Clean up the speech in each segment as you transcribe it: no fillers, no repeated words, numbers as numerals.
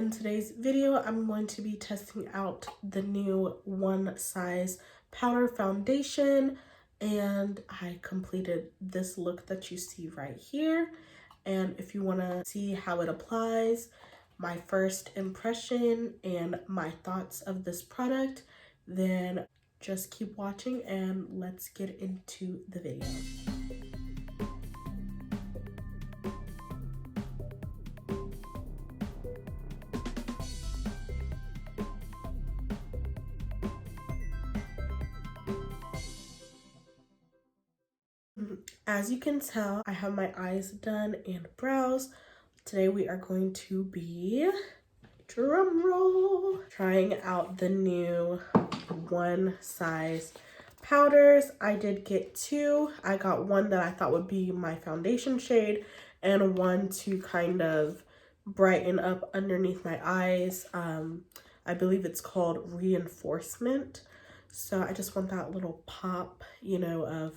in today's video, I'm going to be testing out the new One Size Powder Foundation, and I completed this look that you see right here. And if you want to see how it applies, my first impression and my thoughts of this product, then just keep watching and let's get into the video. As you can tell, I have my eyes done and brows. Today we are going to be, drum roll, trying out the new One Size powders. I did get two. I got one that I thought would be my foundation shade and one to kind of brighten up underneath my eyes. I believe it's called Reinforcement. So I just want that little pop, you know, of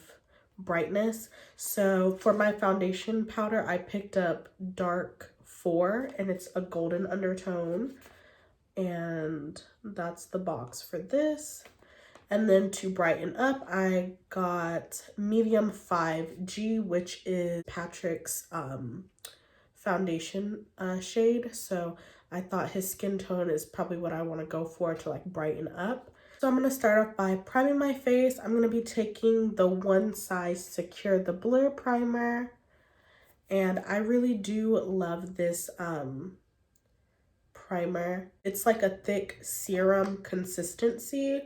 brightness. So for my foundation powder, I picked up Dark 4 and it's a golden undertone, and that's the box for this. And then to brighten up, I got Medium 5G, which is Patrick's foundation shade. So I thought his skin tone is probably what I want to go for to like brighten up. So I'm going to start off by priming my face. I'm going to be taking the One Size Secure the Blur primer. And I really do love this primer. It's like a thick serum consistency.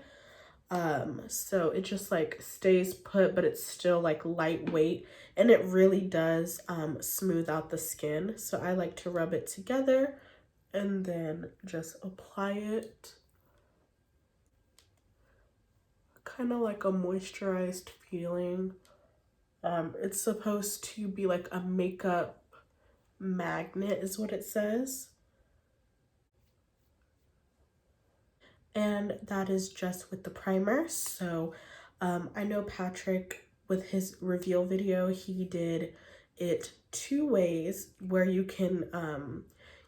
So it just like stays put, but it's still like lightweight. And it really does smooth out the skin. So I like to rub it together and then just apply it. Kind of like a moisturized feeling. It's supposed to be like a makeup magnet is what it says. And that is just with the primer. So I know Patrick, with his reveal video, he did it two ways, where you can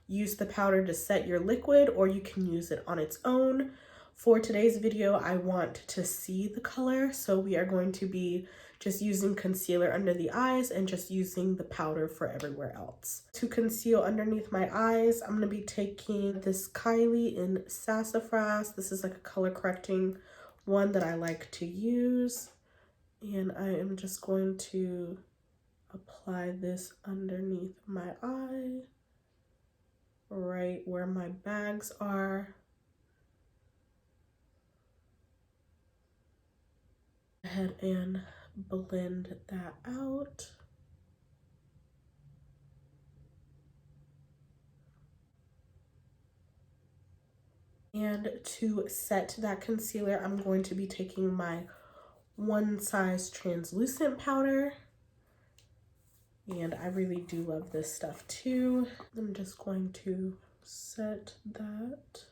use the powder to set your liquid or you can use it on its own. For today's video, I want to see the color, so we are going to be just using concealer under the eyes and just using the powder for everywhere else. To conceal underneath my eyes, I'm going to be taking this Kylie in Sassafras. This is like a color correcting one that I like to use. And I am just going to apply this underneath my eye, right where my bags are. Ahead and blend that out. And to set that concealer, I'm going to be taking my One Size translucent powder. And I really do love this stuff too. I'm just going to set that.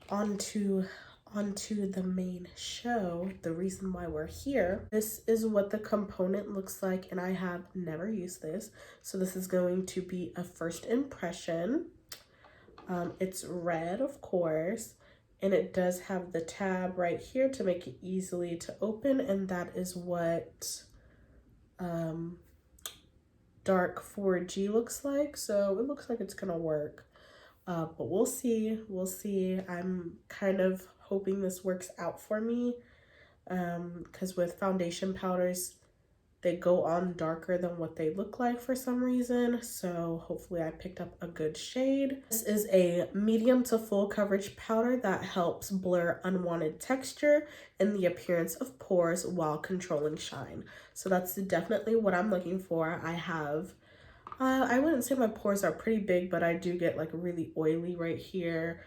Onto the main show, the reason why we're here. This is what the component looks like, and I have never used this, so this is going to be a first impression. It's red, of course, and it does have the tab right here to make it easily to open, and that is what Dark 4G looks like. So it looks like it's gonna work. But we'll see. I'm kind of hoping this works out for me, because with foundation powders, they go on darker than what they look like for some reason. So hopefully I picked up a good shade. This is a medium to full coverage powder that helps blur unwanted texture and the appearance of pores while controlling shine. So that's definitely what I'm looking for. I wouldn't say my pores are pretty big, but I do get like really oily right here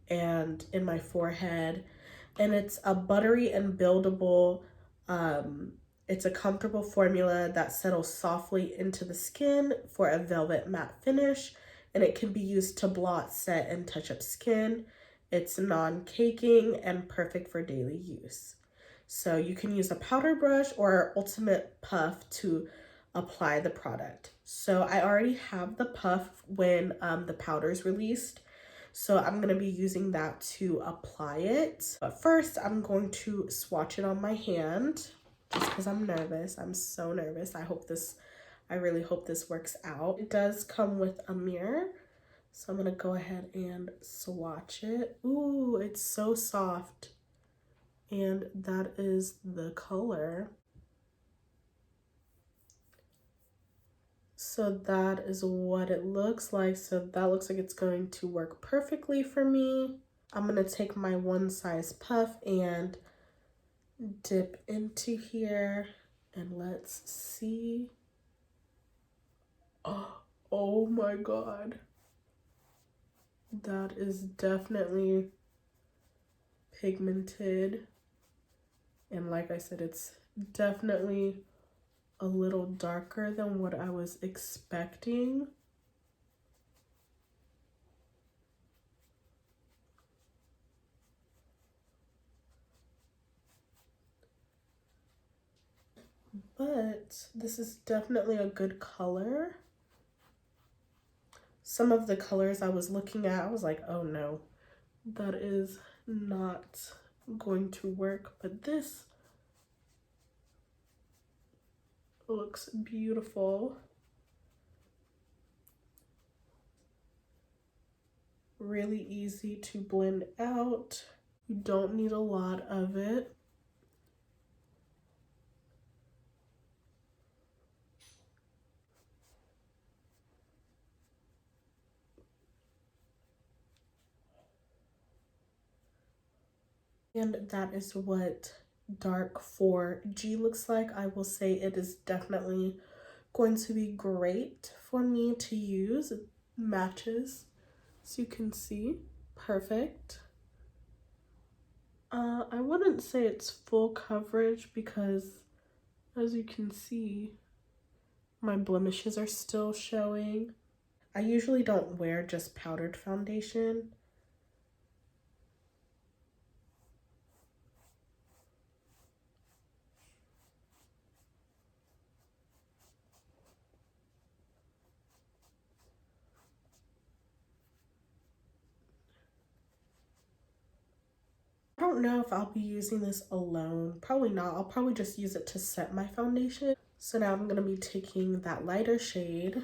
and in my forehead. And it's a buttery and buildable, it's a comfortable formula that settles softly into the skin for a velvet matte finish. And it can be used to blot, set, and touch up skin. It's non-caking and perfect for daily use. So you can use a powder brush or ultimate puff to apply the product. So I already have the puff when the powder is released. So I'm going to be using that to apply it. But first I'm going to swatch it on my hand just because I'm nervous. I'm so nervous. I really hope this works out. It does come with a mirror. So I'm going to go ahead and swatch it. Ooh, it's so soft. And that is the color. So that is what it looks like. So that looks like it's going to work perfectly for me. I'm gonna take my one size puff and dip into here and let's see. Oh my God. That is definitely pigmented. And like I said, it's definitely a little darker than what I was expecting. But this is definitely a good color. Some of the colors I was looking at, I was like, oh no, that is not going to work. But this looks beautiful. Really easy to blend out. You don't need a lot of it. And that is what dark 4G looks like. I will say it is definitely going to be great for me to use. It matches, as you can see. Perfect. I wouldn't say it's full coverage because, as you can see, my blemishes are still showing. I usually don't wear just powdered foundation. I don't know if I'll be using this alone. Probably not. I'll probably just use it to set my foundation. So now I'm going to be taking that lighter shade.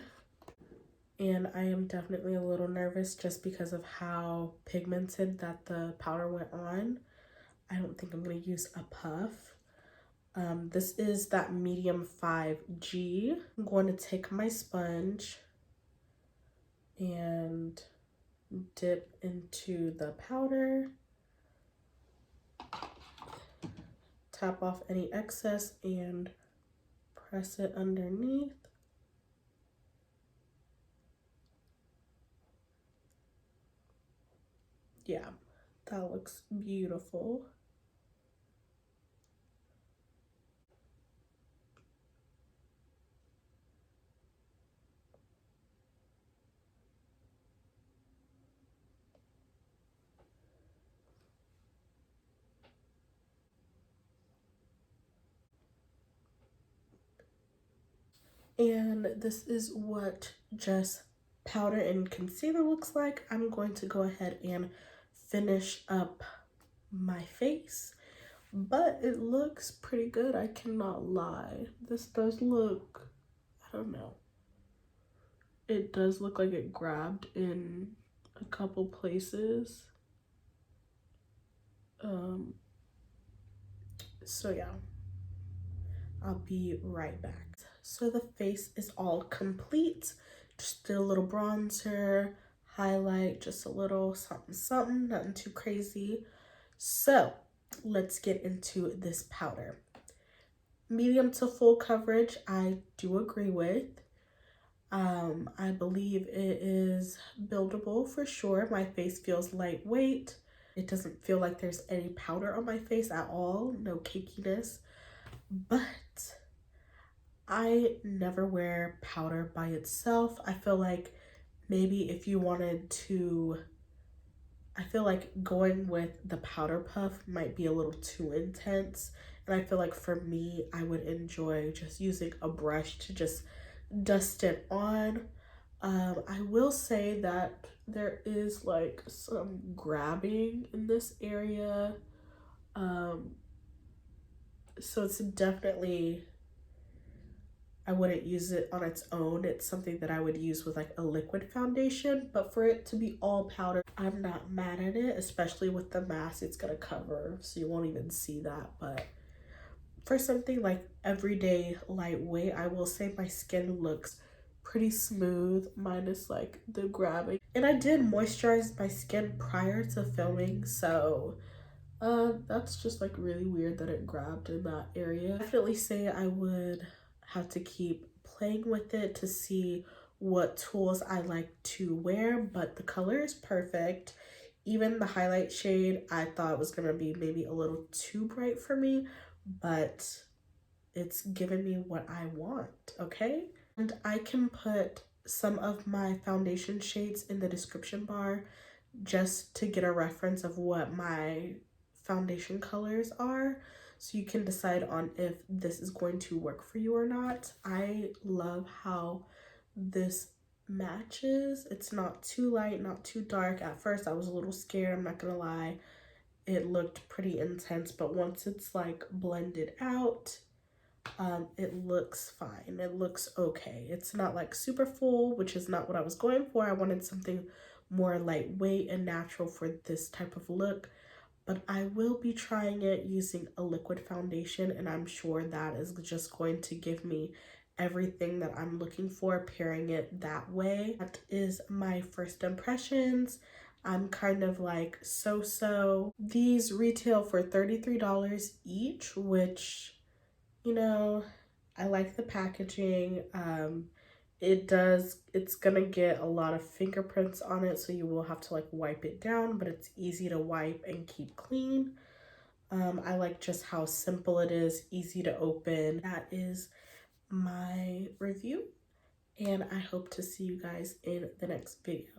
And I am definitely a little nervous just because of how pigmented that the powder went on. I don't think I'm going to use a puff. This is that medium 5G. I'm going to take my sponge and dip into the powder. Tap off any excess and press it underneath. Yeah, that looks beautiful. And this is what just powder and concealer looks like. I'm going to go ahead and finish up my face, but it looks pretty good. I cannot lie. This does look, I don't know. It does look like it grabbed in a couple places. So yeah, I'll be right back. So the face is all complete. Just did a little bronzer, highlight, just a little something, something, nothing too crazy. So let's get into this powder. Medium to full coverage, I do agree with. I believe it is buildable for sure. My face feels lightweight. It doesn't feel like there's any powder on my face at all, no cakiness. But I never wear powder by itself. I feel like maybe if you wanted to, I feel like going with the powder puff might be a little too intense. And I feel like for me, I would enjoy just using a brush to just dust it on. I will say that there is like some grabbing in this area. Um, so it's definitely, I wouldn't use it on its own. It's something that I would use with like a liquid foundation, but for it to be all powder, I'm not mad at it, especially with the mask it's gonna cover, so you won't even see that. But for something like everyday lightweight, I will say my skin looks pretty smooth, minus like the grabbing. And I did moisturize my skin prior to filming, so that's just like really weird that it grabbed in that area. I definitely say I would have to keep playing with it to see what tools I like to wear, but the color is perfect. Even the highlight shade I thought was gonna be maybe a little too bright for me, but it's given me what I want, okay? And I can put some of my foundation shades in the description bar just to get a reference of what my foundation colors are, so you can decide on if this is going to work for you or not. I love how this matches. It's not too light, not too dark. At first I was a little scared, I'm not gonna lie. It looked pretty intense, but once it's like blended out, it looks fine. It looks okay. It's not like super full, which is not what I was going for. I wanted something more lightweight and natural for this type of look, but I will be trying it using a liquid foundation, and I'm sure that is just going to give me everything that I'm looking for, pairing it that way. That is my first impressions. I'm kind of like so. These retail for $33 each, which, you know, I like the packaging. It's gonna get a lot of fingerprints on it, so you will have to like wipe it down, but it's easy to wipe and keep clean. I like just how simple it is, easy to open. That is my review, and I hope to see you guys in the next video.